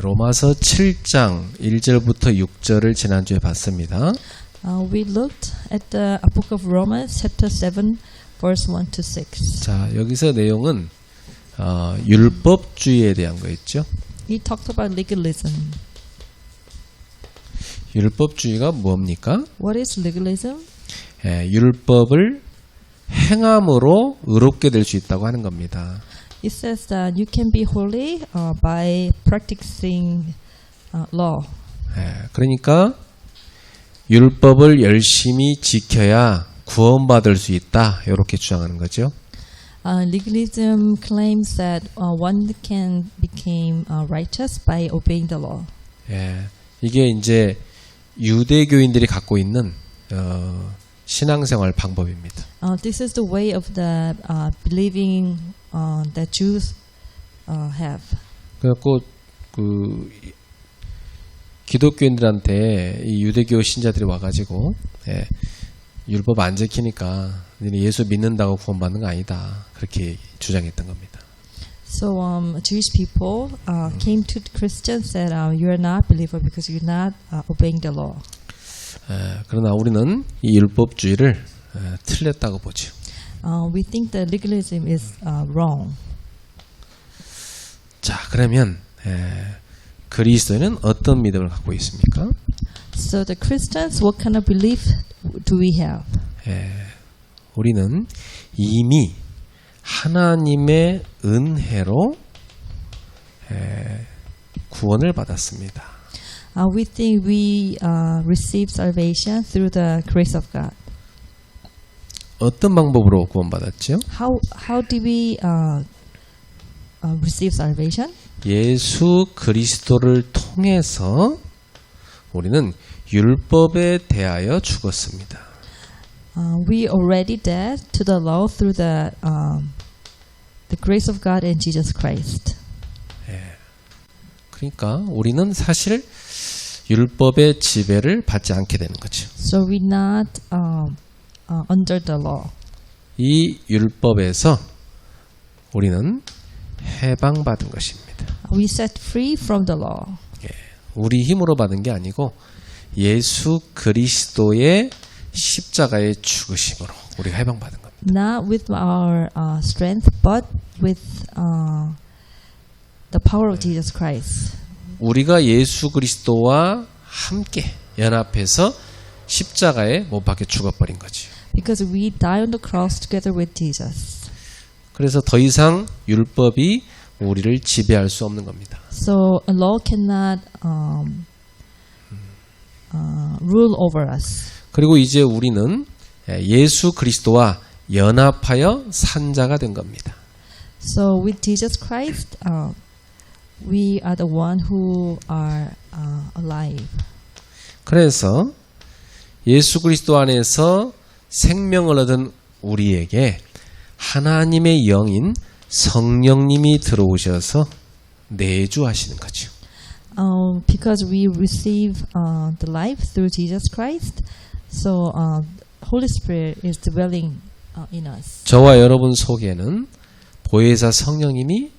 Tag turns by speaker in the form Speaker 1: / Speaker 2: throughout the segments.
Speaker 1: 로마서 7장 1절부터 6절을 지난주에 봤습니다.
Speaker 2: We looked at the book of Romans, chapter 7, verse 1 to 6.
Speaker 1: 자, 여기서 내용은 율법주의에 대한 거였죠.
Speaker 2: He talked about legalism.
Speaker 1: 율법주의가 뭡니까?
Speaker 2: What is legalism?
Speaker 1: 율법을 행함으로 의롭게 될 수 있다고 하는 겁니다.
Speaker 2: It says that you can be holy by practicing law.
Speaker 1: 그러니까 율법을 열심히 지켜야 구원받을 수 있다. 이렇게 주장하는 거죠.
Speaker 2: Legalism claims that one can become righteous by obeying the law.
Speaker 1: 이게 이제 유대교인들이 갖고 있는 신앙생활 방법입니다.
Speaker 2: This is the way of the believing that Jews have.
Speaker 1: 그래갖고 그 기독교인들한테 이 유대교 신자들이 와가지고 율법 안 지키니까 예수 믿는다고 구원받는 거 아니다. 그렇게 주장했던 겁니다.
Speaker 2: So Jewish people came to Christians and said, "You are not believer because you're not obeying the law."
Speaker 1: 그러나 우리는 이 율법주의를 틀렸다고 보죠.
Speaker 2: We think that legalism is wrong.
Speaker 1: 자, 그러면 그리스도인은 어떤 믿음을 갖고 있습니까?
Speaker 2: So the Christians, what kind of belief do we have?
Speaker 1: 우리는 이미 하나님의 은혜로 구원을 받았습니다.
Speaker 2: We think we receive salvation through the grace of God.
Speaker 1: 어떤 방법으로 구원받았죠?
Speaker 2: How did we receive salvation?
Speaker 1: 예수 그리스도를 통해서 우리는 율법에 대하여 죽었습니다.
Speaker 2: We already dead to the law through the grace of God in Jesus Christ.
Speaker 1: 그러니까 우리는 사실 율법의 지배를 받지 않게 되는 거죠.
Speaker 2: So we not under the law.
Speaker 1: 이 율법에서 우리는 해방받은 것입니다.
Speaker 2: We set free from the law.
Speaker 1: 우리 힘으로 받은 게 아니고 예수 그리스도의 십자가의 죽으심으로 우리가 해방받은 겁니다.
Speaker 2: Not with our strength, but with the power of Jesus Christ.
Speaker 1: 우리가 예수 그리스도와 함께 연합해서 십자가에 못 박혀 죽어버린 거죠.
Speaker 2: Because we die on the cross together with Jesus.
Speaker 1: 그래서 더 이상 율법이 우리를 지배할 수 없는 겁니다.
Speaker 2: So a law cannot rule over us.
Speaker 1: 그리고 이제 우리는 예수 그리스도와 연합하여 산 자가 된 겁니다.
Speaker 2: So with Jesus Christ, we are the one who are alive.
Speaker 1: 그래서 예수 그리스도 안에서 생명을 얻은 우리에게 하나님의 영인 성령님이 들어오셔서 내주하시는 거죠.
Speaker 2: Because we receive the life through Jesus Christ, so Holy Spirit is dwelling in us.
Speaker 1: 저와 여러분 속에는 보혜사 성령님이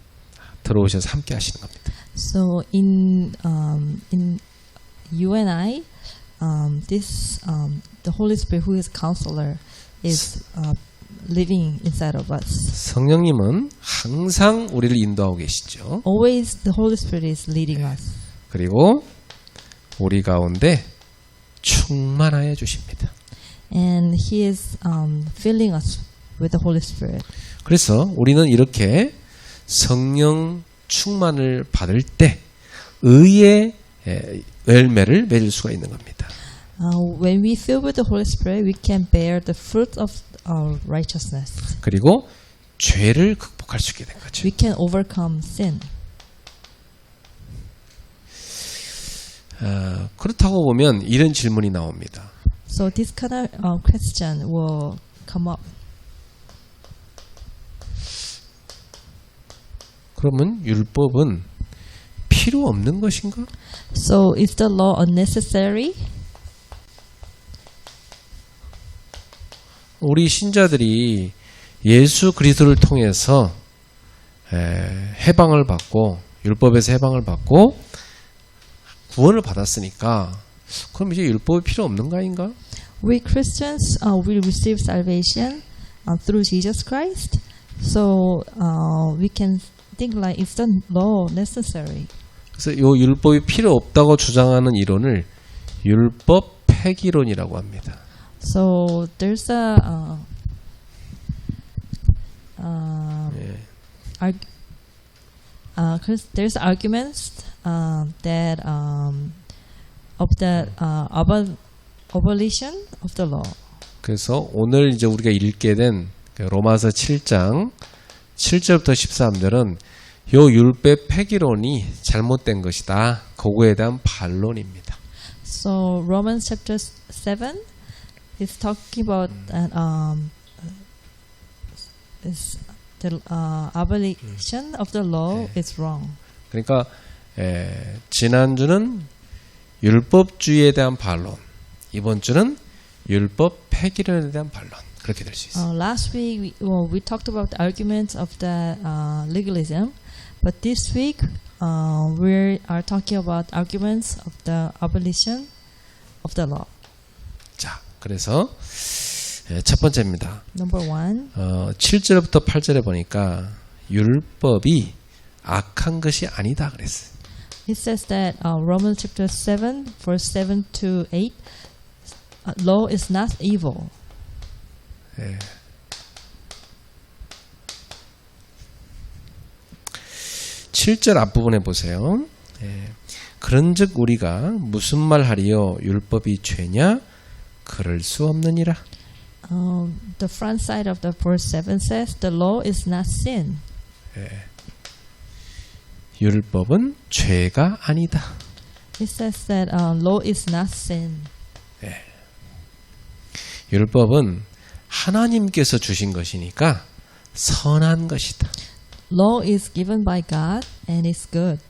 Speaker 1: 들어오셔서 함께 하시는 겁니다.
Speaker 2: So in you and I, the Holy Spirit, who is Counselor, is living inside of us.
Speaker 1: 성령님은 항상 우리를 인도하고 계시죠.
Speaker 2: Always the Holy Spirit is leading us.
Speaker 1: 그리고 우리 가운데 충만하여 주십니다.
Speaker 2: And He is filling us with the Holy Spirit.
Speaker 1: 그래서 우리는 이렇게 성령 충만을 받을 때 의의 열매를 맺을 수가 있는 겁니다.
Speaker 2: When we fill with the Holy Spirit, we can bear the fruit of our righteousness.
Speaker 1: 그리고 죄를 극복할 수 있게 된 거죠.
Speaker 2: We can overcome sin.
Speaker 1: 그렇다고 보면 이런 질문이 나옵니다.
Speaker 2: So this kind of question will come up.
Speaker 1: 그러면 율법은 필요 없는 것인가?
Speaker 2: So is the law unnecessary?
Speaker 1: 우리 신자들이 예수 그리스도를 통해서 해방을 받고 율법에서 해방을 받고 구원을 받았으니까 그럼 이제 율법이 필요 없는 거 아닌가?
Speaker 2: We Christians, we receive salvation through Jesus Christ. So we can think like it's the law necessary.
Speaker 1: 그래서 이 율법이 필요 없다고 주장하는 이론을 율법 폐기론이라고 합니다.
Speaker 2: So there's there's arguments that of the abolition of the law.
Speaker 1: 그래서 오늘 이제 우리가 읽게 된 로마서 7장 7절부터 13절은 요 율법 폐기론이 잘못된 것이다. 그거에 대한 반론입니다.
Speaker 2: So Romans chapter 7 is talking about that is the abolition of the law is wrong.
Speaker 1: 그러니까 지난주는 율법주의에 대한 반론, 이번 주는 율법 폐기론에 대한 반론. 그렇게 될 수 있어요.
Speaker 2: Last week we talked about the arguments of the legalism, but this week we are talking about arguments of the abolition of the law.
Speaker 1: 자, 그래서 첫 번째입니다.
Speaker 2: Number 1.
Speaker 1: 7절부터 8절에 보니까 율법이 악한 것이 아니다 그랬어요.
Speaker 2: It says that Romans chapter 7 verse 7 to 8 law is not evil.
Speaker 1: 예. 7절 앞부분에 보세요. 그런즉 우리가 무슨 말 하리요 율법이 죄냐 그럴 수 없느니라.
Speaker 2: The front side of the verse 7 says the law is not sin.
Speaker 1: 율법은 죄가 아니다.
Speaker 2: It says that law is not sin.
Speaker 1: 율법은 하나님께서 주신 것이니까 선한 것이다.
Speaker 2: Law is given by God and it's good.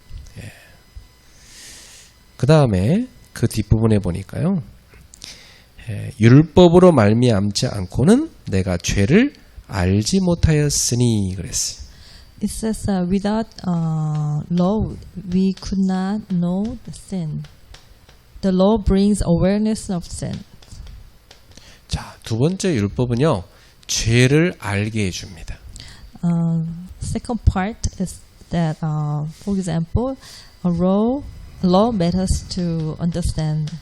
Speaker 1: 그 다음에 그 뒷부분에 보니까요. 율법으로 말미암지 않고는 내가 죄를 알지 못하였으니 그랬어요.
Speaker 2: It says without law we could not know the sin. The law brings awareness of sin.
Speaker 1: 자, 두 번째 율법은요. 죄를 알게 해줍니다.
Speaker 2: Second part is that, for example, a law made us to understand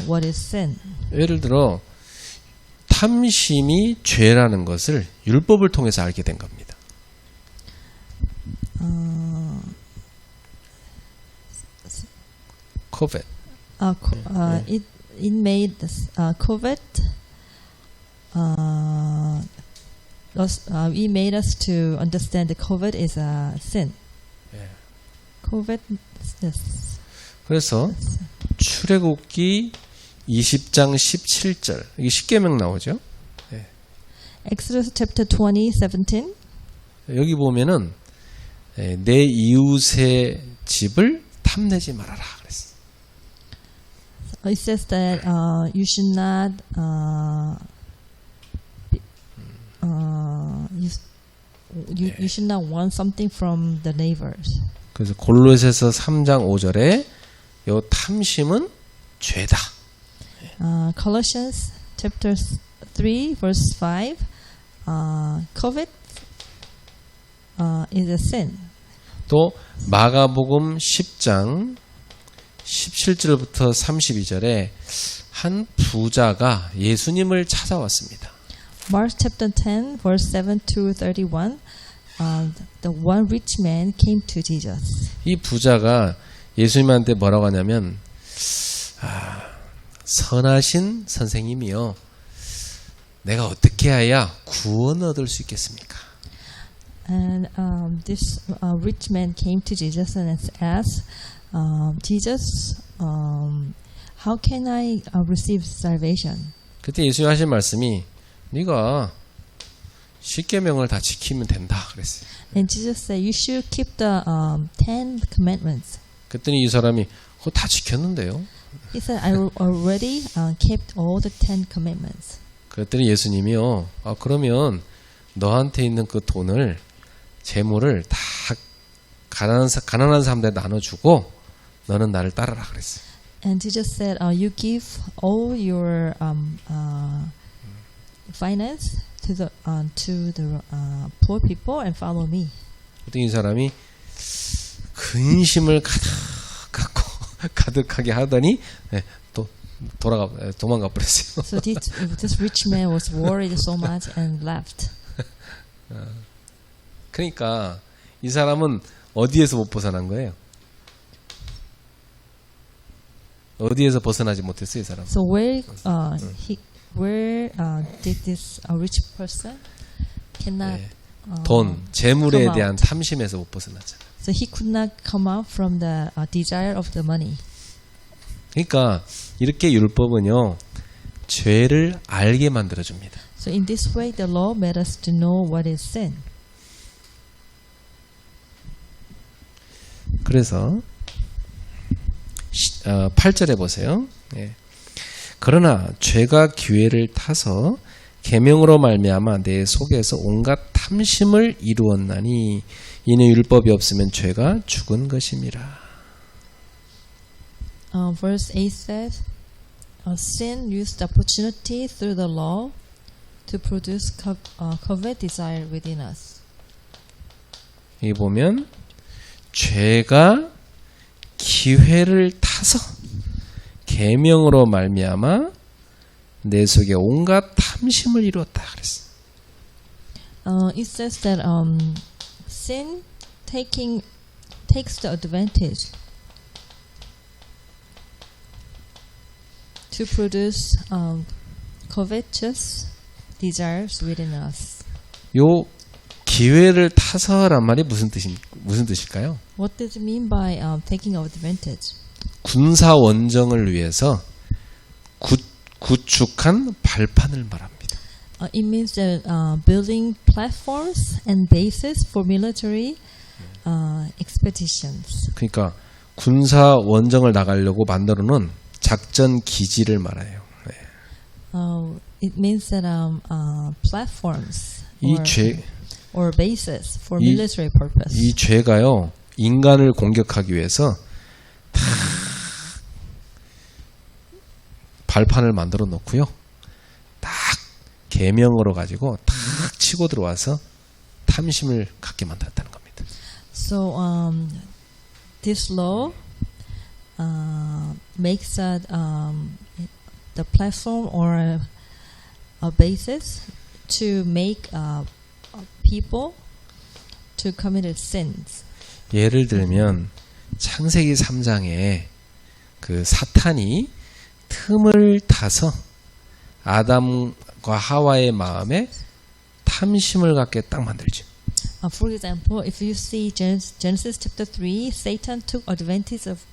Speaker 2: what is sin.
Speaker 1: 예를 들어 탐심이 죄라는 것을 율법을 통해서 알게 된 겁니다. covet.
Speaker 2: It made covet. It made us to understand that covet is a sin. covet. Yes.
Speaker 1: 그래서 출애굽기 20장 17절 이게 십계명 나오죠.
Speaker 2: Exodus chapter 20, 17.
Speaker 1: 여기 보면은 내 이웃의 집을 탐내지 말아라 그랬어.
Speaker 2: It says that you should not you should not want something from the neighbors.
Speaker 1: 그래서 골로새서 3장 5절에 요 탐심은 죄다.
Speaker 2: Colossians chapter 3 verse 5 covet is a sin.
Speaker 1: 또 마가복음 10장 17절부터 32절에 한 부자가 예수님을 찾아왔습니다.
Speaker 2: Mark chapter 10 verse 7 to 31 the one rich man came to Jesus.
Speaker 1: 이 부자가 예수님한테 뭐라고 하냐면 선하신 선생님이요 내가 어떻게 해야 구원 얻을 수 있겠습니까?
Speaker 2: And this rich man came to Jesus and asked, Jesus, how can I receive salvation?
Speaker 1: 그때 예수님 하신 말씀이 네가 십계명을 다 지키면 된다 그랬어요.
Speaker 2: And Jesus said, you should keep the 10 commandments.
Speaker 1: 그랬더니 이 사람이 그거 다 지켰는데요.
Speaker 2: He said, I already kept all the 10 commandments.
Speaker 1: 그랬더니 예수님이요. 그러면 너한테 있는 그 돈을 재물을 다 가난한 사람들에 나눠주고 너는 나를 따르라 그랬어요.
Speaker 2: And Jesus said, "You give all your finance to the poor people and follow me."
Speaker 1: 보통 이 사람이 근심을 가득하게 하더니 또 도망가 버렸어요.
Speaker 2: So this rich man was worried so much and left.
Speaker 1: 그러니까 이 사람은 어디에서 못 벗어난 거예요? 어디에서 벗어나지 못했어요, 이 사람?
Speaker 2: So where did this rich person cannot
Speaker 1: 돈, 재물에
Speaker 2: come
Speaker 1: 대한
Speaker 2: out.
Speaker 1: 탐심에서 못 벗어나잖아.
Speaker 2: So he could not come out from the desire of the money.
Speaker 1: 그러니까 이렇게 율법은요, 죄를 알게 만들어 줍니다.
Speaker 2: So in this way, the law made us to know what is sin.
Speaker 1: 그래서 8절에 보세요. 예. 그러나 죄가 기회를 타서 계명으로 말미암아 내 속에서 온갖 탐심을 이루었나니 이는 율법이 없으면 죄가 죽은 것임이라.
Speaker 2: Verse 8 says, sin used the opportunity through the law to produce covet desire within us.
Speaker 1: 여기 보면 죄가 기회를 타서 계명으로 말미암아 내 속에 온갖 탐심을 이루었다 그랬어.
Speaker 2: It says that sin takes the advantage to produce covetous desires within us.
Speaker 1: 요 기회를 타서란 말이 무슨 뜻일까요?
Speaker 2: What does it mean by taking advantage?
Speaker 1: 군사 원정을 위해서 구축한 발판을 말합니다.
Speaker 2: It means that building platforms and bases for military expeditions.
Speaker 1: 그러니까 군사 원정을 나가려고 만들어 놓은 작전 기지를 말해요.
Speaker 2: It means that platforms
Speaker 1: 이 죄,
Speaker 2: or bases for military purpose.
Speaker 1: 이 죄가요, 인간을 공격하기 위해서 다 발판을 만들어 놓고요. 딱 계명으로 가지고 딱 치고 들어와서 탐심을 갖게 만들었다는 겁니다.
Speaker 2: So this law makes the platform or a basis to make people to commit sins.
Speaker 1: 예를 들면 창세기 3장에 그 사탄이 틈을 타서 아담과 하와의 마음에 탐심을 갖게 딱 만들죠.
Speaker 2: For example, if you see Genesis chapter 3, Satan took advantage of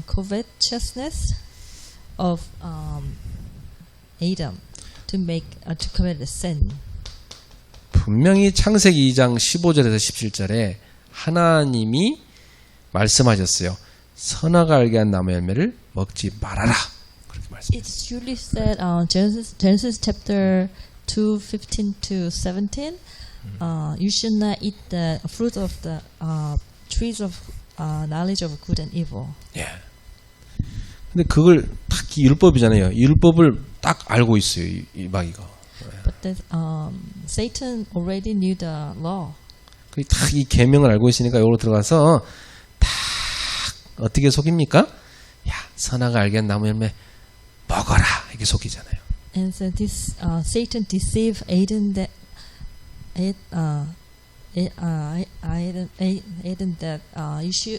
Speaker 2: covetousness of Adam to commit a sin.
Speaker 1: 분명히 창세기 2장 15절에서 17절에 하나님이 말씀하셨어요. 선악을 알게 한 나무 열매를 먹지 말아라. 그렇게 말씀하셨어요.
Speaker 2: It's surely said Genesis chapter 2, 15 to 17. You should not eat the fruit of the trees of knowledge of good and evil.
Speaker 1: 예. 근데 그걸 딱 율법이잖아요. 율법을 딱 알고 있어요. 이 마귀가.
Speaker 2: But that, Satan already knew the law.
Speaker 1: 딱 이 계명을 알고 있으니까 여기로 들어가서 딱 어떻게 속입니까? 야, 선악을 알게 한 나무 열매 먹어라. 이렇게 속이잖아요.
Speaker 2: And so this Satan deceived Adam that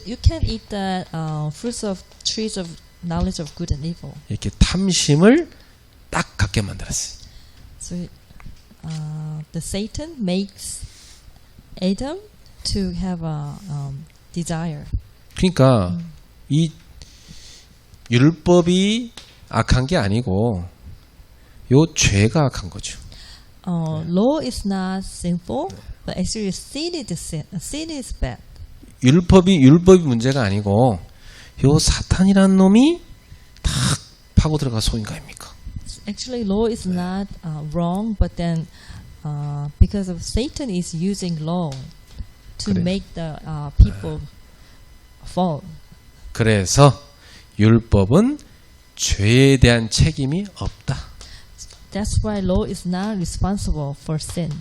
Speaker 2: you can't eat the fruits of trees of knowledge of good and evil.
Speaker 1: 이렇게 탐심을 딱 갖게 만들었어요.
Speaker 2: So the Satan makes Adam to have a desire.
Speaker 1: 그러니까 이 율법이 악한 게 아니고 요 죄가 악한 거죠.
Speaker 2: Law is not sinful, but actually sin is bad.
Speaker 1: 율법이 문제가 아니고 요 사탄이라는 놈이 탁 파고 들어가 속인 거 아닙니까?
Speaker 2: Actually, law is not wrong, but then because of Satan is using law to
Speaker 1: 그래.
Speaker 2: make the people fall.
Speaker 1: 그래서 율법은 죄에 대한 책임이 없다.
Speaker 2: That's why law is not responsible for sin.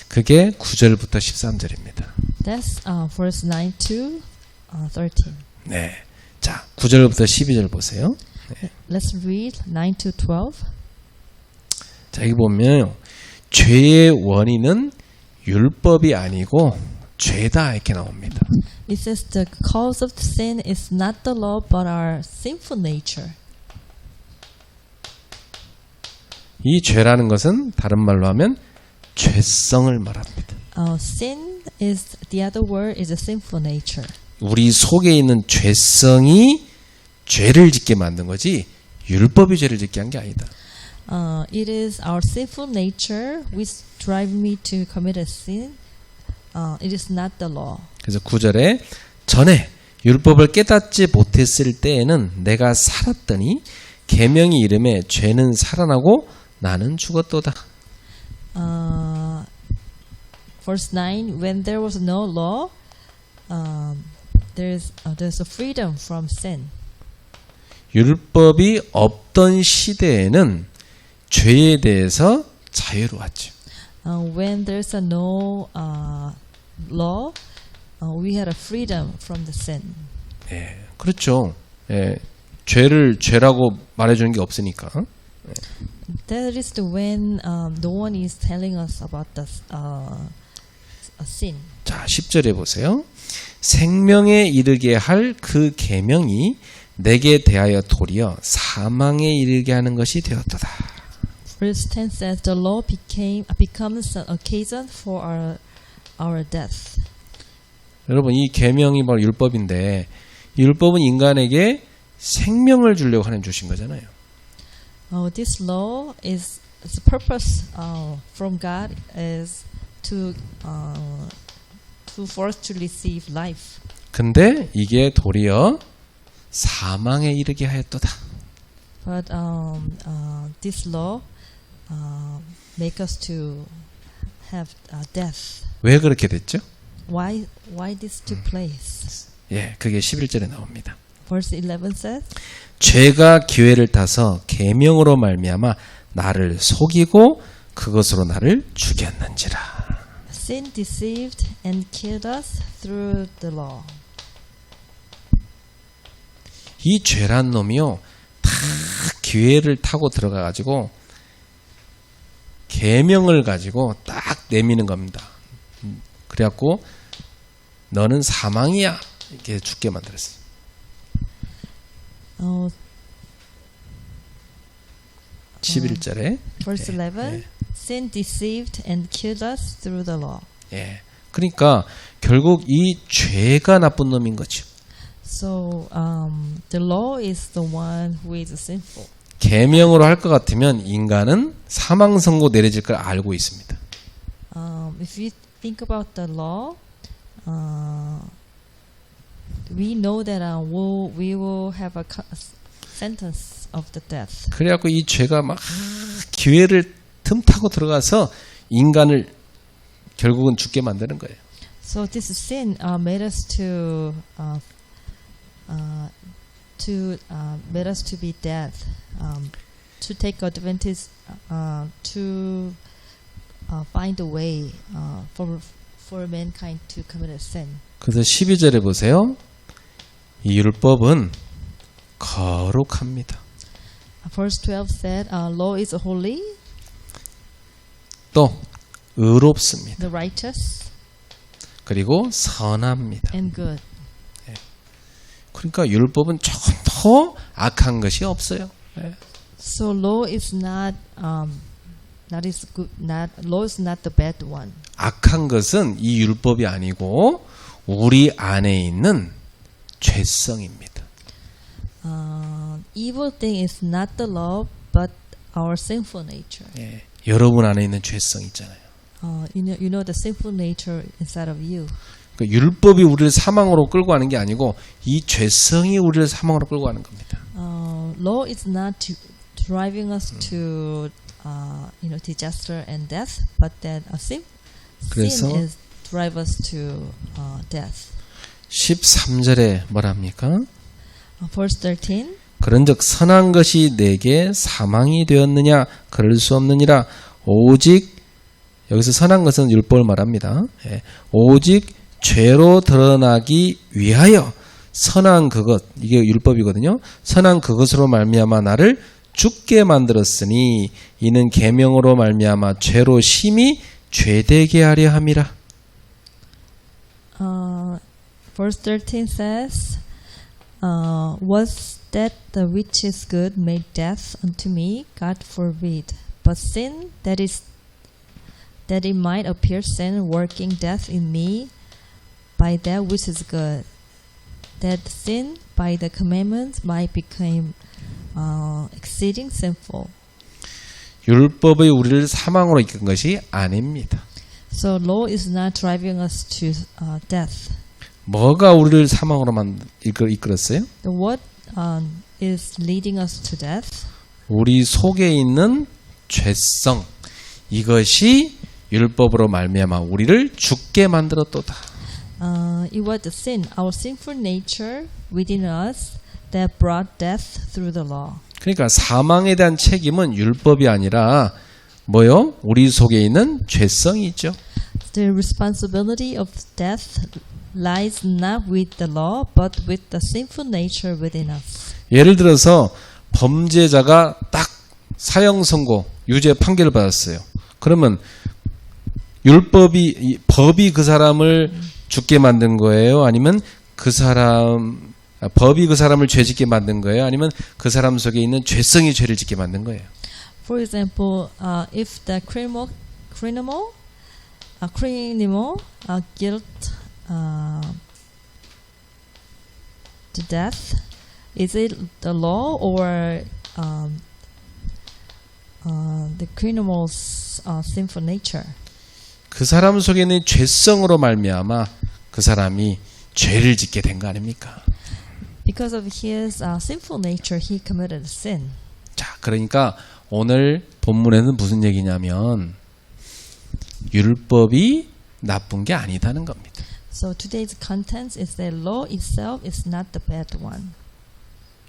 Speaker 1: 그게 9절부터 13절입니다.
Speaker 2: That's verse 9 to 13.
Speaker 1: 네. 자, 9절부터 12절 보세요.
Speaker 2: Let's read 9 to 12.
Speaker 1: 자, 여기 보면 죄의 원인은 율법이 아니고 죄다 이렇게 나옵니다.
Speaker 2: It says the cause of sin is not the law but our sinful nature.
Speaker 1: 이 죄라는 것은 다른 말로 하면 죄성을 말합니다.
Speaker 2: Sin is the other word is a sinful nature.
Speaker 1: 우리 속에 있는 죄성이 죄를 짓게 만든 거지 율법이 죄를 짓게 한 게 아니다.
Speaker 2: It is our sinful nature which drive me to commit a sin. It is not the law.
Speaker 1: 그래서 9절에 전에 율법을 깨닫지 못했을 때에는 내가 살았더니 계명이 이름에 죄는 살아나고 나는 죽었도다.
Speaker 2: Verse 9, when there was no law, there's a freedom from sin.
Speaker 1: 율법이 없던 시대에는 죄에 대해서 자유로웠죠.
Speaker 2: When there's no law, we had a freedom from the sin.
Speaker 1: 예, 그렇죠. 예, 죄를 죄라고 말해주는 게 없으니까.
Speaker 2: That is when no one is telling us about the a sin.
Speaker 1: 자, 10절에 보세요. 생명에 이르게 할 그 계명이 내게 대하여 도리어 사망에 이르게 하는 것이 되었도다.
Speaker 2: Verse 10 says the law becomes an occasion for our death.
Speaker 1: 여러분, 이 계명이 바로 율법인데 이 율법은 인간에게 생명을 주려고 하나님 주신 거잖아요.
Speaker 2: This law is the purpose from God is to for us to receive life.
Speaker 1: 근데 이게 도리어 사망에 이르게 하였도다.
Speaker 2: But this law make us to have death.
Speaker 1: 왜 그렇게 됐죠?
Speaker 2: Why this took place?
Speaker 1: 예, 그게 11절에 나옵니다.
Speaker 2: Verse 11 says,
Speaker 1: 죄가 기회를 타서 계명으로 말미암아 나를 속이고 그것으로 나를 죽였는지라.
Speaker 2: Sin deceived and killed us through the law.
Speaker 1: 이 죄란 놈이요, 다 기회를 타고 들어가가지고 계명을 가지고 딱 내미는 겁니다. 그래갖고 너는 사망이야 이렇게 죽게 만들었어요. 11절에
Speaker 2: Verse 11, sin deceived and killed us through the law.
Speaker 1: 예, 그러니까 결국 이 죄가 나쁜 놈인 거죠.
Speaker 2: So the law is the one who is sinful.
Speaker 1: 계명으로 할 것 같으면 인간은 사망 선고 내려질 걸 알고 있습니다.
Speaker 2: If you think about the law, we know that we will have a sentence of the death.
Speaker 1: 그래갖고 이 죄가 막 기회를 틈타고 들어가서 인간을 결국은 죽게 만드는 거예요.
Speaker 2: So this sin made us to made us to be dead, to take advantage, to find a way for mankind to commit a sin.
Speaker 1: 그래서 12절에 보세요. 이 율법은 거룩합니다.
Speaker 2: Verse 12 said, "Law is holy,
Speaker 1: 또 의롭습니다.
Speaker 2: the righteous,
Speaker 1: 그리고 선합니다.
Speaker 2: and good."
Speaker 1: 그러니까 율법은 조금 더 악한 것이 없어요.
Speaker 2: So law is not is good. Law is not the bad one.
Speaker 1: 악한 것은 이 율법이 아니고 우리 안에 있는 죄성입니다.
Speaker 2: Evil thing is not the law, but our sinful nature.
Speaker 1: 예, 여러분 안에 있는 죄성 있잖아요.
Speaker 2: You know the sinful nature inside of you.
Speaker 1: 그러니까 율법이 우리를 사망으로 끌고 가는 게 아니고 이 죄성이 우리를 사망으로 끌고 가는 겁니다.
Speaker 2: Law is not driving us to disaster and death, but that sin
Speaker 1: 그래서
Speaker 2: is drive us to death.
Speaker 1: 13절에 뭐랍니까?
Speaker 2: Verse 13.
Speaker 1: 그런즉 선한 것이 내게 사망이 되었느냐? 그럴 수 없느니라. 오직 여기서 선한 것은 율법을 말합니다. 오직 죄로 드러나기 위하여 선한 그것, 이게 율법이거든요. 선한 그것으로 말미암아 나를 죽게 만들었으니 이는 계명으로 말미암아 죄로 심히 죄되게 하려 함이라.
Speaker 2: Verse 13 says, was that the which is good made death unto me? God forbid. But sin, that it might appear sin, working death in me by that which is good, that sin by the commandments might become exceeding sinful.
Speaker 1: 율법의 우리를 사망으로 이끈 것이 아닙니다.
Speaker 2: So law is not driving us to death.
Speaker 1: 뭐가 우리를 사망으로 이끌었어요?
Speaker 2: The what is leading us to death?
Speaker 1: 우리 속에 있는 죄성, 이것이 율법으로 말미암아 우리를 죽게 만들었도다.
Speaker 2: It was the sin, our sinful nature within us, that brought death through the law.
Speaker 1: 그러니까 사망에 대한 책임은 율법이 아니라 뭐요? 우리 속에 있는 죄성이죠.
Speaker 2: The responsibility of death lies not with the law, but with the sinful nature within us.
Speaker 1: 예를 들어서 범죄자가 딱 사형 선고, 유죄 판결을 받았어요. 그러면 법이 그 사람을 죽게 만든 거예요? 아니면 법이 그 사람을 죄짓게 만든 거예요? 아니면 그 사람 속에 있는 죄성이 죄를 짓게 만든 거예요?
Speaker 2: For example, if the criminal guilt to death, is it the law or the criminal's sinful nature?
Speaker 1: 그 사람 속에 있는 죄성으로 말미암아 그 사람이 죄를 짓게 된 거 아닙니까?
Speaker 2: Because of his sinful nature, he committed sin.
Speaker 1: 자, 그러니까 오늘 본문에는 무슨 얘기냐면 율법이 나쁜 게 아니다는 겁니다.
Speaker 2: So today's content is that law itself is not the bad one.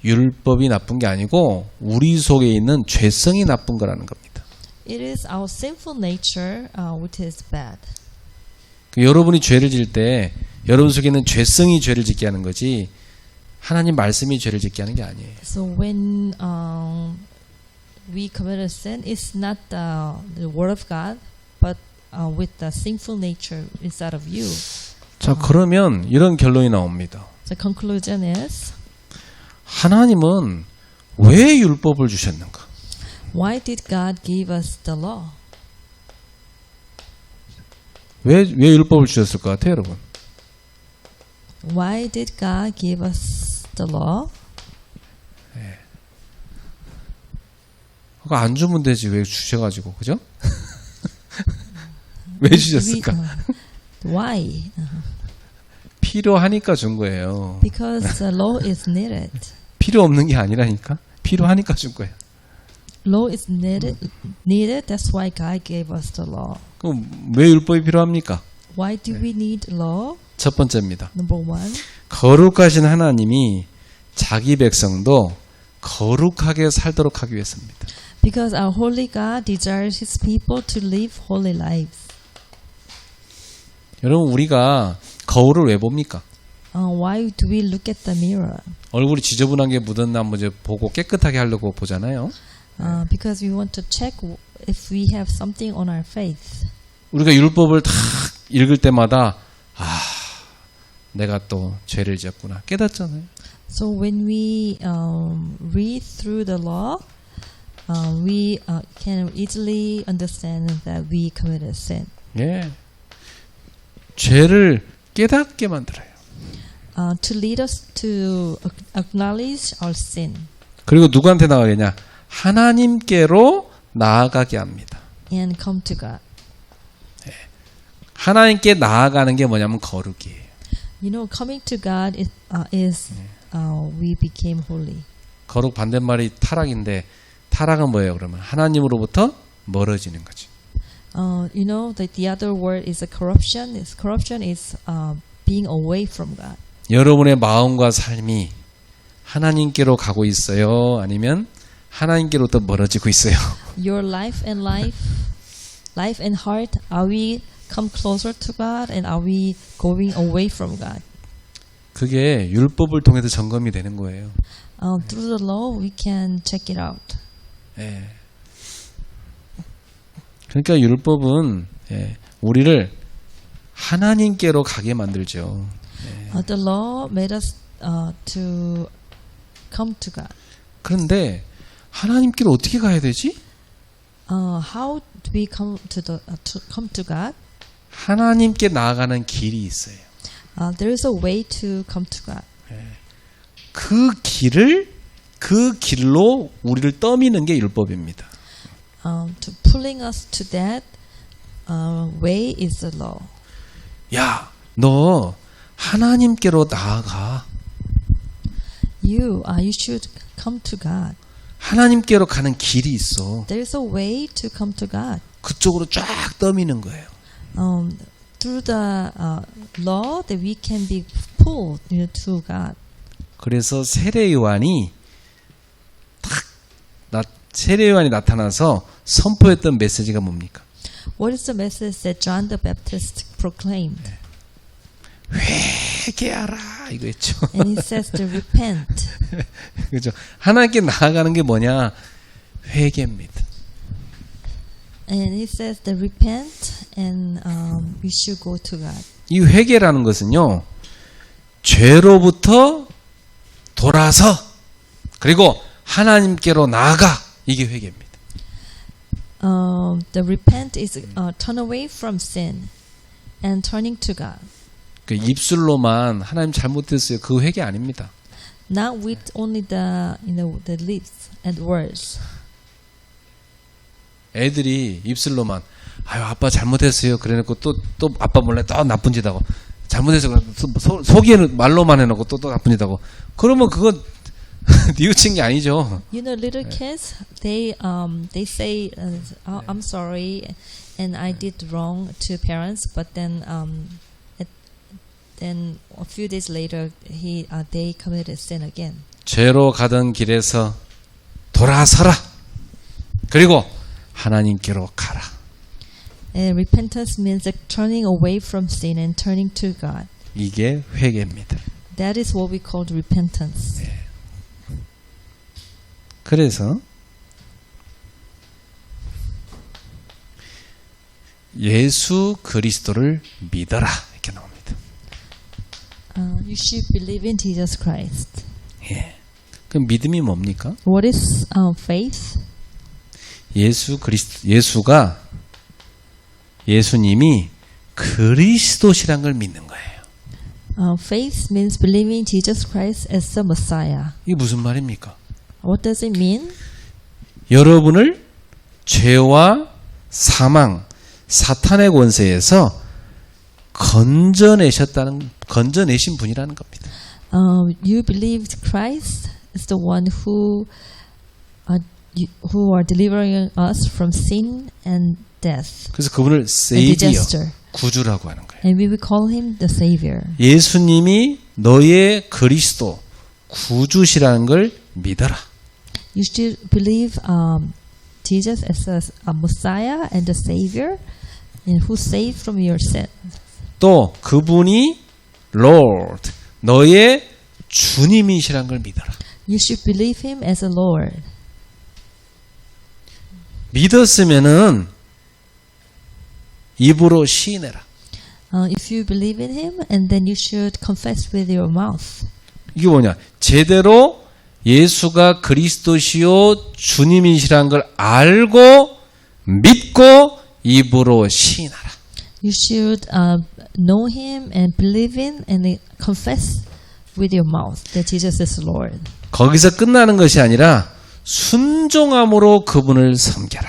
Speaker 1: 율법이 나쁜 게 아니고 우리 속에 있는 죄성이 나쁜 거라는 겁니다.
Speaker 2: It is our sinful nature which is bad.
Speaker 1: 여러분이 죄를 질 때 여러분 속에 있는 죄성이 죄를 짓게 하는 거지 하나님 말씀이 죄를 짓게 하는 게 아니에요.
Speaker 2: So when we commit a sin, it's not the word of God, but with the sinful nature inside of you.
Speaker 1: 자, 그러면 이런 결론이 나옵니다.
Speaker 2: The conclusion is,
Speaker 1: 하나님은 왜 율법을 주셨는가?
Speaker 2: why did God give us the law?
Speaker 1: 왜 율법을 주셨을 것 같아요, 여러분?
Speaker 2: Why did God give us the law?
Speaker 1: 그거 안 주면 되지 왜 주셔가지고, 그죠? 왜 주셨을까?
Speaker 2: Why?
Speaker 1: 필요하니까 준 거예요.
Speaker 2: Because the law is needed.
Speaker 1: 필요 없는 게 아니라니까. 필요하니까 준 거예요.
Speaker 2: Law is needed. That's why God gave us the law.
Speaker 1: 그럼 왜 율법이 필요합니까?
Speaker 2: Why do we need law?
Speaker 1: 첫 번째입니다.
Speaker 2: Number one,
Speaker 1: 거룩하신 하나님이 자기 백성도 거룩하게 살도록 하기 위해서입니다.
Speaker 2: because our holy God desires His people to live holy lives.
Speaker 1: 여러분 우리가 거울을 왜 봅니까?
Speaker 2: Why do we look at the mirror?
Speaker 1: 얼굴이 지저분한 게 묻었나 한번 이제 보고 깨끗하게 하려고 보잖아요.
Speaker 2: Because we want to check if we have something on our face.
Speaker 1: 우리가 율법을 다 읽을 때마다 내가 또 죄를 지었구나 깨닫잖아요.
Speaker 2: So when we read through the law, we can easily understand that we committed sin.
Speaker 1: 예, 죄를 깨닫게 만들어요.
Speaker 2: To lead us to acknowledge our sin.
Speaker 1: 그리고 누구한테 나가겠냐? 하나님께로 나아가게 합니다.
Speaker 2: And come to God.
Speaker 1: 하나님께 나아가는 게 뭐냐면 거룩이에요.
Speaker 2: You know, coming to God is we became holy.
Speaker 1: 거룩 반대말이 타락인데 타락은 뭐예요? 그러면 하나님으로부터 멀어지는 거죠.
Speaker 2: You know that the other word is a corruption. Corruption is being away from God.
Speaker 1: 여러분의 마음과 삶이 하나님께로 가고 있어요? 아니면 하나님께로부터 멀어지고 있어요?
Speaker 2: Your life and heart, are we come closer to God and are we going away from God?
Speaker 1: 그게 율법을 통해서 점검이 되는 거예요.
Speaker 2: Through the law, we can check it out.
Speaker 1: 예. 그러니까 율법은 우리를 하나님께로 가게 만들죠.
Speaker 2: The law made us to come to God.
Speaker 1: 그런데 하나님께로 어떻게 가야 되지?
Speaker 2: How do we come to God?
Speaker 1: 하나님께 나아가는 길이 있어요.
Speaker 2: There is a way to come to God.
Speaker 1: 그 길로 우리를 떠미는 게 율법입니다.
Speaker 2: To pulling us to that way is the law.
Speaker 1: 야, 너 하나님께로 나아가.
Speaker 2: You should come to God.
Speaker 1: 하나님께로 가는 길이 있어.
Speaker 2: There is a way to come to God.
Speaker 1: 그쪽으로 쫙 떠미는 거예요.
Speaker 2: Through the law, that we can be pulled to God.
Speaker 1: 그래서 세례 요한이 나타나서 선포했던 메시지가 뭡니까?
Speaker 2: What is the message that John the Baptist proclaimed?
Speaker 1: 회개하라 이거였죠.
Speaker 2: And he says to repent.
Speaker 1: 그렇죠. 하나님께 나아가는 게 뭐냐? 회개입니다.
Speaker 2: And he says to repent and we should go to God.
Speaker 1: 이 회개라는 것은요. 죄로부터 돌아서 그리고 하나님께로 나아가 이게 회개입니다.
Speaker 2: The repent is turn away from sin and turning to God.
Speaker 1: 그 입술로만 하나님 잘못했어요. 그 회개 아닙니다.
Speaker 2: Not with only the lips and words.
Speaker 1: 애들이 입술로만 아유 아빠 잘못했어요. 그래놓고 또 아빠 몰래 또 나쁜 짓 하고 잘못해서 속에는 말로만 해놓고 또 나쁜 짓 하고 그러면 그건 뉘우친 게 아니죠.
Speaker 2: You know, little kids, they say, I'm sorry, and I did wrong to parents, but then a few days later, they committed sin again.
Speaker 1: 죄로 가던 길에서 돌아서라. 그리고 하나님께로 가라.
Speaker 2: And repentance means turning away from sin and turning to God.
Speaker 1: 이게 회개입니다.
Speaker 2: That is what we call repentance.
Speaker 1: 그래서 예수 그리스도를 믿어라 이렇게 나옵니다.
Speaker 2: You should believe in Jesus Christ.
Speaker 1: 예. 그럼 믿음이 뭡니까?
Speaker 2: What is faith?
Speaker 1: 예수님이 그리스도시란 걸 믿는 거예요.
Speaker 2: Faith means believing Jesus Christ as the Messiah.
Speaker 1: 이게 무슨 말입니까?
Speaker 2: What does it mean?
Speaker 1: 여러분을 죄와 사망, 사탄의 권세에서 건져내신 분이라는 겁니다.
Speaker 2: You believed Christ is the one who are delivering us from sin and death.
Speaker 1: 그래서 그분을
Speaker 2: and
Speaker 1: 세이비어,
Speaker 2: disaster.
Speaker 1: 구주라고 하는 거예요.
Speaker 2: And we will call him the Savior.
Speaker 1: 예수님이 너의 그리스도, 구주시라는 걸 믿어라.
Speaker 2: You should believe Jesus as a Messiah and the Savior, and who saved from your sin.
Speaker 1: 또 그분이 Lord, 너의 주님이시라는 걸 믿어라.
Speaker 2: You should believe him as a Lord.
Speaker 1: 믿었으면은 입으로 시인해라.
Speaker 2: If you believe in him, and then you should confess with your mouth.
Speaker 1: 이게 뭐냐? 제대로 예수가 그리스도시요 주님이시라는 걸 알고 믿고 입으로 시인하라.
Speaker 2: You should know him and believe in and confess with your mouth that Jesus is Lord.
Speaker 1: 거기서 끝나는 것이 아니라 순종함으로 그분을 섬겨라.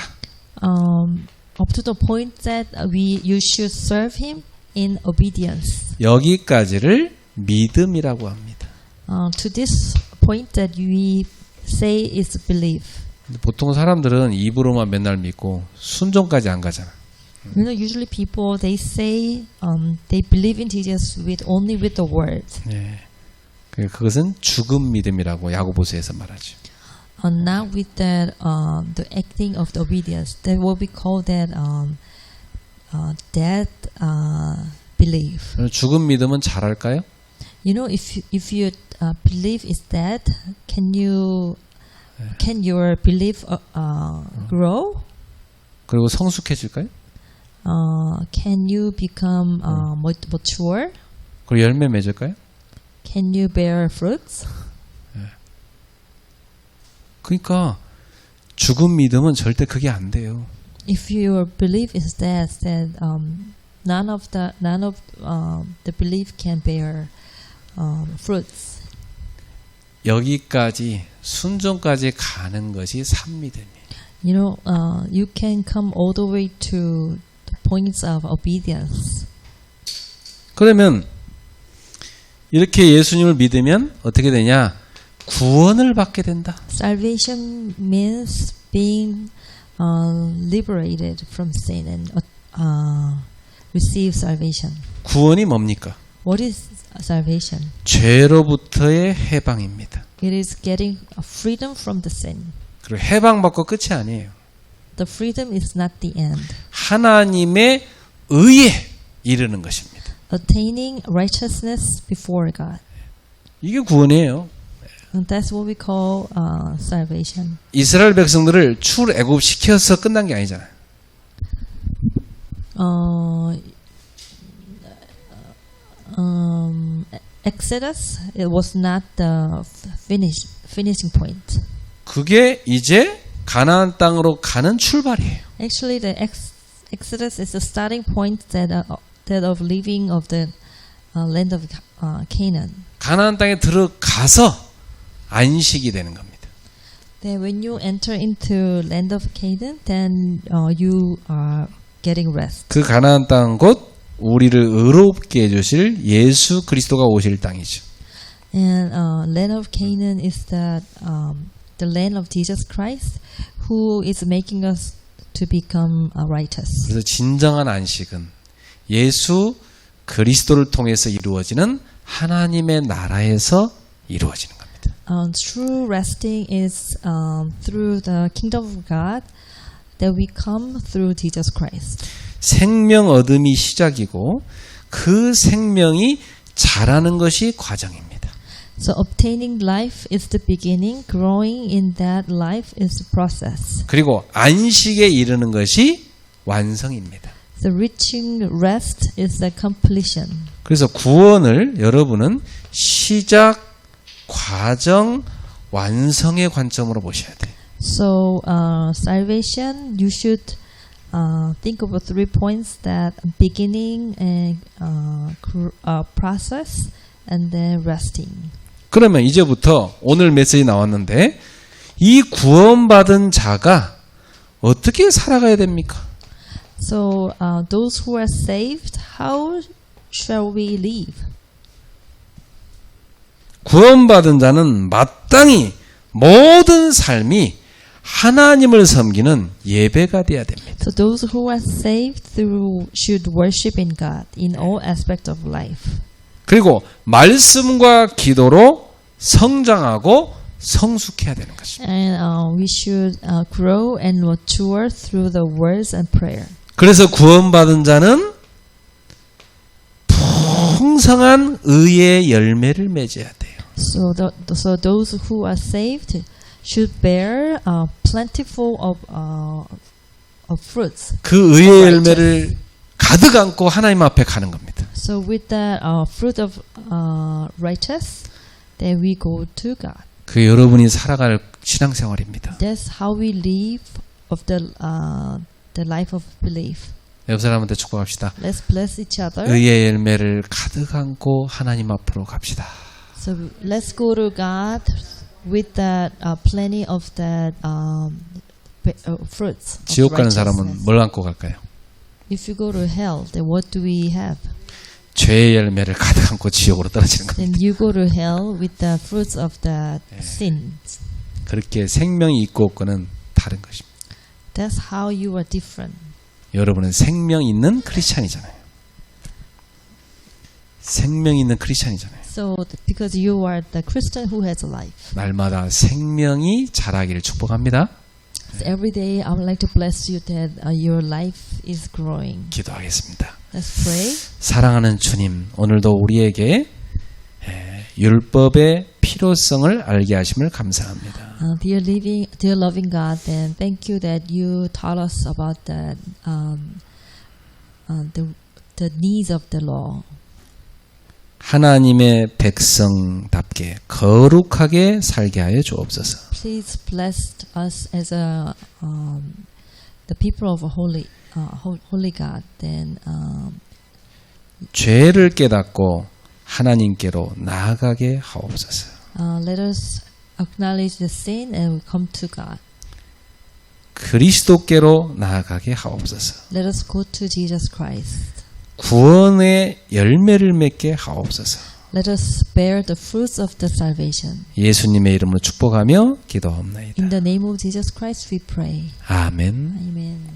Speaker 2: Up to the point that you should serve him in obedience.
Speaker 1: 여기까지를 믿음이라고 합니다.
Speaker 2: To this point that we say is belief.
Speaker 1: 보통 사람들은 입으로만 맨날 믿고 순종까지 안 가잖아.
Speaker 2: You know, usually people they say they believe in Jesus with only with the words,
Speaker 1: 예. 그것은 죽은 믿음이라고 야고보서에서 말하죠.
Speaker 2: not with that the acting of the obedience. That what we call that dead belief.
Speaker 1: 죽은 믿음은 잘할까요?
Speaker 2: You know, if you belief is dead, can your belief grow?
Speaker 1: 그리고 성숙해질까요?
Speaker 2: Can you become mature?
Speaker 1: 그리고 열매 맺을까요?
Speaker 2: Can you bear fruits?
Speaker 1: 그러니까 죽은 믿음은 절대 그게 안 돼요.
Speaker 2: If your belief is dead, then none of the belief can bear fruits.
Speaker 1: 여기까지 순종까지 가는 것이 산믿음이에요.
Speaker 2: You know, you can come all the way to the points of obedience.
Speaker 1: 그러면 이렇게 예수님을 믿으면 어떻게 되냐? 구원을 받게 된다.
Speaker 2: Salvation means being liberated from sin and receive salvation.
Speaker 1: 구원이 뭡니까?
Speaker 2: What is salvation?
Speaker 1: 죄로부터의 해방입니다.
Speaker 2: It is getting a freedom from the sin.
Speaker 1: 그리고 해방받고 끝이 아니에요.
Speaker 2: The freedom is not the end.
Speaker 1: 하나님의 의에 이르는 것입니다.
Speaker 2: Attaining righteousness before God.
Speaker 1: 이게 구원이에요.
Speaker 2: And that's what we call salvation.
Speaker 1: 이스라엘 백성들을 출애굽시켜서 끝난 게 아니잖아요.
Speaker 2: Exodus, it was not the finishing point.
Speaker 1: 그게 이제 가나안 땅으로 가는 출발이에요.
Speaker 2: Actually, the Exodus is the starting point that of leaving of the land of Canaan.
Speaker 1: 가나안 땅에 들어가서 안식이 되는 겁니다.
Speaker 2: Then when you enter into land of Canaan, then you are getting rest.
Speaker 1: 그 가나안 땅 곧 우리를 의롭게 해주실 예수 그리스도가 오실 땅이죠.
Speaker 2: And land of Canaan is the land of Jesus Christ, who is making us to become righteous.
Speaker 1: 그래서 진정한 안식은 예수 그리스도를 통해서 이루어지는 하나님의 나라에서 이루어지는 겁니다.
Speaker 2: True resting is through the kingdom of God that we come through Jesus Christ.
Speaker 1: 생명 얻음이 시작이고 그 생명이 자라는 것이 과정입니다.
Speaker 2: So obtaining life is the beginning, growing in that life is the process.
Speaker 1: 그리고 안식에 이르는 것이 완성입니다.
Speaker 2: The reaching rest is the completion.
Speaker 1: 그래서 구원을 여러분은 시작, 과정, 완성의 관점으로 보셔야 돼요.
Speaker 2: So salvation, you should think of 3 points: that beginning and process, and then resting.
Speaker 1: 그러면 이제부터 오늘 메시지 나왔는데 이 구원받은 자가 어떻게 살아가야 됩니까?
Speaker 2: So those who are saved, how shall we live?
Speaker 1: 구원받은 자는 마땅히 모든 삶이 하나님을 섬기는 예배가 되어야 됩니다.
Speaker 2: So those who are saved should worship in God in all aspects of life.
Speaker 1: 그리고 말씀과 기도로 성장하고 성숙해야 되는 것입니다.
Speaker 2: And we should grow and mature through the words and prayer.
Speaker 1: 그래서 구원받은 자는 풍성한 의의 열매를 맺어야 돼요.
Speaker 2: So those who are saved should bear plentiful of fruits.
Speaker 1: 그 의의 열매를 가득 안고 하나님 앞에 가는 겁니다.
Speaker 2: So with the fruit of righteous, then we go to God.
Speaker 1: 그 여러분이 살아갈 신앙생활입니다.
Speaker 2: That's how we live of the life of belief.
Speaker 1: 옆 사람한테 축복합시다.
Speaker 2: Let's bless each other.
Speaker 1: 의의 열매를 가득 안고 하나님 앞으로 갑시다.
Speaker 2: So let's go to God with that plenty of that fruits. of
Speaker 1: 지옥 가는
Speaker 2: righteousness.
Speaker 1: 사람은 뭘 안고 갈까요?
Speaker 2: If you go to hell, then what do we have?
Speaker 1: 죄의 열매를 가득 안고 지옥으로 떨어지는 겁니다.
Speaker 2: Then you go to hell with the fruits of the sins.
Speaker 1: 그렇게 생명이 있고 없고는 다른 것입니다.
Speaker 2: That's how you are different.
Speaker 1: 여러분은 생명 있는 크리스찬이잖아요. 생명 있는 크리스찬이잖아요.
Speaker 2: So, because you are the Christian who has a life.
Speaker 1: 날마다 생명이 자라기를 축복합니다.
Speaker 2: So every day, I would like to bless you that your life is growing.
Speaker 1: 기도하겠습니다.
Speaker 2: Let's pray.
Speaker 1: 사랑하는 주님, 오늘도 우리에게 율법의 필요성을 알게 하심을 감사합니다.
Speaker 2: Dear loving God, then thank you that you taught us about the needs of the law.
Speaker 1: 하나님의 백성답게 거룩하게 살게 하여 주옵소서.
Speaker 2: Please bless us as the people of a holy God. Then
Speaker 1: 죄를 깨닫고 하나님께로 나아가게 하옵소서.
Speaker 2: let us acknowledge the sin and come to God.
Speaker 1: 그리스도께로 나아가게 하옵소서.
Speaker 2: Let us go to Jesus Christ.
Speaker 1: 구원의 열매를 맺게 하옵소서.
Speaker 2: Let us bear the fruits of the salvation.
Speaker 1: 예수님의 이름으로 축복하며 기도하옵나이다.
Speaker 2: In the name of Jesus Christ we pray.
Speaker 1: 아멘.
Speaker 2: Amen.